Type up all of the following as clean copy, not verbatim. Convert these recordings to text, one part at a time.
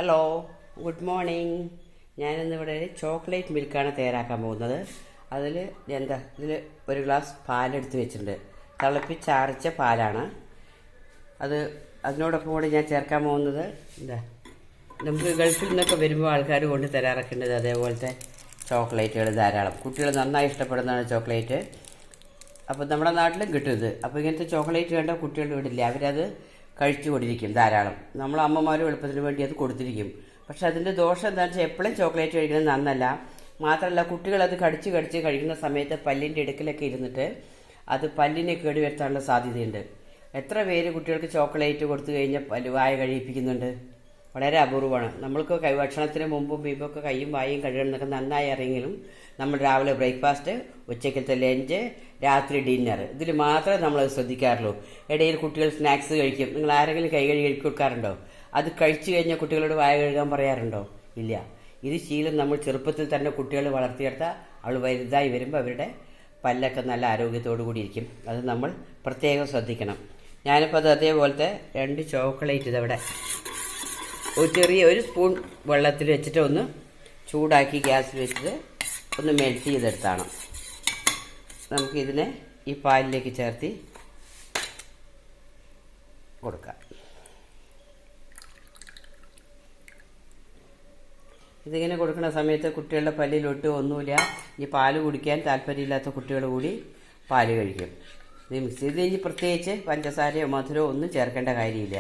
Hello, good morning. ഞാനിന്നിവിടെ chocolate മിൽക്കാണ് തയ്യാറാക്കാൻ പോകുന്നത്. ഇതിൽ ഒരു ഗ്ലാസ് പാലെടുത്ത് വെച്ചിട്ടുണ്ട്. തിളപ്പിച്ചാറിച്ച പാലാണ് അത്. അതിനോടൊപ്പം കൂടി ഞാൻ ചേർക്കാൻ പോകുന്നത് നമുക്ക് ഗൾഫിൽ നിന്നൊക്കെ വരുമ്പോൾ ആൾക്കാർ കൊണ്ട് തയ്യാറാക്കേണ്ടത് അതേപോലത്തെ ചോക്ലേറ്റുകൾ ധാരാളം. കുട്ടികൾ നന്നായി ഇഷ്ടപ്പെടുന്നതാണ് ചോക്ലേറ്റ്. അപ്പോൾ നമ്മുടെ നാട്ടിലും കിട്ടും ഇത്. അപ്പോൾ ഇങ്ങനത്തെ ചോക്ലേറ്റ് വേണ്ട കുട്ടികൾ വിടില്ല, അവരത് കഴിച്ചു കൊണ്ടിരിക്കും ധാരാളം. നമ്മൾ അമ്മമാരും എളുപ്പത്തിന് വേണ്ടി അത് കൊടുത്തിരിക്കും. പക്ഷെ അതിൻ്റെ ദോഷം എന്താണെന്ന് വെച്ചാൽ എപ്പോഴും ചോക്ലേറ്റ് കഴിക്കുന്നത് നന്നല്ല. മാത്രമല്ല, കുട്ടികളത് കടിച്ച് കഴിക്കുന്ന സമയത്ത് പല്ലിൻ്റെ ഇടുക്കിലൊക്കെ ഇരുന്നിട്ട് അത് പല്ലിനെ കേടുവരുത്താനുള്ള സാധ്യതയുണ്ട്. എത്ര പേര് കുട്ടികൾക്ക് ചോക്ലേറ്റ് കൊടുത്തു കഴിഞ്ഞാൽ വായ കഴിയിപ്പിക്കുന്നുണ്ട്? വളരെ അപൂർവമാണ്. നമ്മൾക്ക് ഭക്ഷണത്തിന് മുമ്പും മുമ്പൊക്കെ കൈയും വായും കഴുകണമെന്നൊക്കെ നന്നായി അറിയെങ്കിലും നമ്മൾ രാവിലെ ബ്രേക്ക്ഫാസ്റ്റ്, ഉച്ചക്കലത്തെ ലഞ്ച്, രാത്രി ഡിന്നർ, ഇതിൽ മാത്രമേ നമ്മളത് ശ്രദ്ധിക്കാറുള്ളൂ. ഇടയിൽ കുട്ടികൾ സ്നാക്സ് കഴിക്കും. നിങ്ങൾ ആരെങ്കിലും കൈ കഴുകി കൊടുക്കാറുണ്ടോ? അത് കഴിച്ചു കഴിഞ്ഞാൽ കുട്ടികളോട് വായ കഴുകാൻ പറയാറുണ്ടോ? ഇല്ല. ഇത് ശീലം നമ്മൾ ചെറുപ്പത്തിൽ തന്നെ കുട്ടികൾ വളർത്തിയെടുത്താൽ അവൾ വലുതായി വരുമ്പോൾ അവരുടെ പല്ലൊക്കെ നല്ല ആരോഗ്യത്തോടു കൂടി ഇരിക്കും. അത് നമ്മൾ പ്രത്യേകം ശ്രദ്ധിക്കണം. ഞാനിപ്പോൾ അത് അതേപോലത്തെ 2 ചോക്ലേറ്റ് ഇതവിടെ ഒരു സ്പൂൺ വെള്ളത്തിൽ വെച്ചിട്ട് ഒന്ന് ചൂടാക്കി ഗ്യാസിൽ വെച്ചിട്ട് ഒന്ന് മെൽറ്റ് ചെയ്തെടുത്താണ്. നമുക്കിതിനെ ഈ പാലിലേക്ക് ചേർത്ത് കൊടുക്കാം. ഇതിങ്ങനെ കൊടുക്കുന്ന സമയത്ത് കുട്ടികളുടെ പല്ലിലൊട്ട് ഒന്നുമില്ല. ഈ പാല് കുടിക്കാൻ താല്പര്യമില്ലാത്ത കുട്ടികൾ കൂടി പാല് കഴിക്കും. ഇത് മിക്സ് ചെയ്ത് കഴിഞ്ഞ് പ്രത്യേകിച്ച് പഞ്ചസാരയോ മധുരമോ ഒന്നും ചേർക്കേണ്ട കാര്യമില്ല.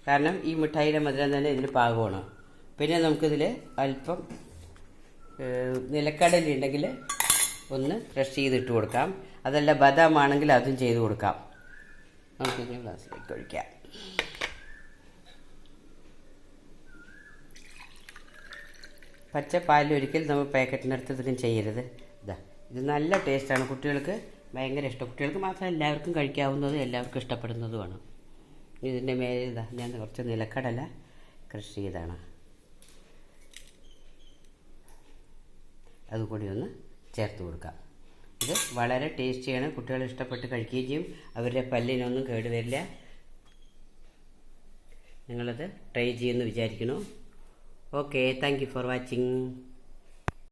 കാരണം ഈ മിഠായിയുടെ മധുരം തന്നെ ഇതിൽ പാകമാണ്. പിന്നെ നമുക്കിതിൽ അല്പം നിലക്കടല ഉണ്ടെങ്കിൽ ഒന്ന് ക്രഷ് ചെയ്തിട്ട് കൊടുക്കാം. അതല്ല ബദാം ആണെങ്കിൽ അതും ചെയ്ത് കൊടുക്കാം. നമുക്കിതിന് ഗ്ലാസ്സിലേക്ക് ഒഴിക്കാം. പച്ചപ്പാലിൽ ഒരിക്കലും നമ്മൾ പാക്കറ്റിനടുത്ത് ഇതിനും ചെയ്യരുത്. ഇത് നല്ല ടേസ്റ്റാണ്. കുട്ടികൾക്ക് ഭയങ്കര ഇഷ്ടം. കുട്ടികൾക്ക് മാത്രമല്ല, എല്ലാവർക്കും കഴിക്കാവുന്നതും എല്ലാവർക്കും ഇഷ്ടപ്പെടുന്നതുമാണ്. ഇതിൻ്റെ മേലെ ഞാൻ കുറച്ച് നിലക്കടല ക്രഷ് ചെയ്താണ്. അതുകൂടി ഒന്ന് ചേർത്ത് കൊടുക്കാം. ഇത് വളരെ ടേസ്റ്റിയാണ്. കുട്ടികൾ ഇഷ്ടപ്പെട്ട് കഴിക്കുകയും ചെയ്യും. അവരുടെ പല്ലിനൊന്നും കേടുവരില്ല. നിങ്ങളത് ട്രൈ ചെയ്യുമെന്ന് വിചാരിക്കുന്നു. Okay, thank you for watching.